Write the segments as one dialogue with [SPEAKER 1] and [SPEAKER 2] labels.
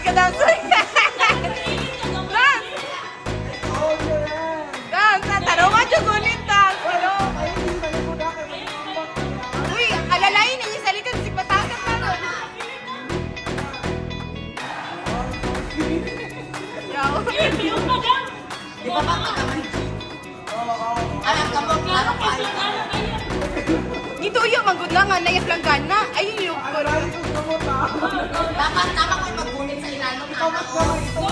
[SPEAKER 1] ka dance. Dance! Dance! Tarungan yung ulit dance. Pero, uy, alalayin niyo sa likod. Si patakas na nun. Yaw.
[SPEAKER 2] Di ba ba kagaman? Alam ka mo, klaro pa.
[SPEAKER 1] Ito yung magod lang nga, nayas lang gana. Ayun yung
[SPEAKER 2] Dapat ko yung maggunit sa ilalong anak ko.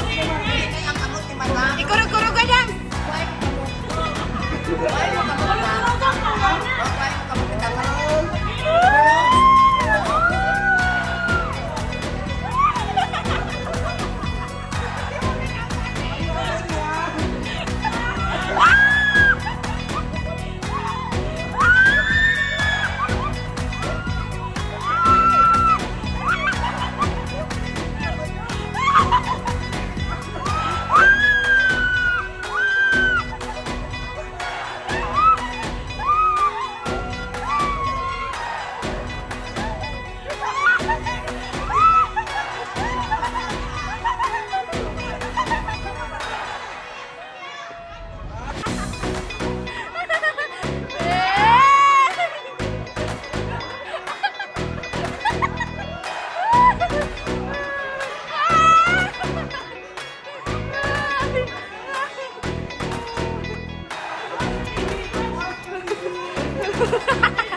[SPEAKER 2] Hindi ang kamot ni Mata.
[SPEAKER 1] Ikuro-kuro ka lang.
[SPEAKER 2] Why mo kamot na? Why mo kamot na? Ha ha ha!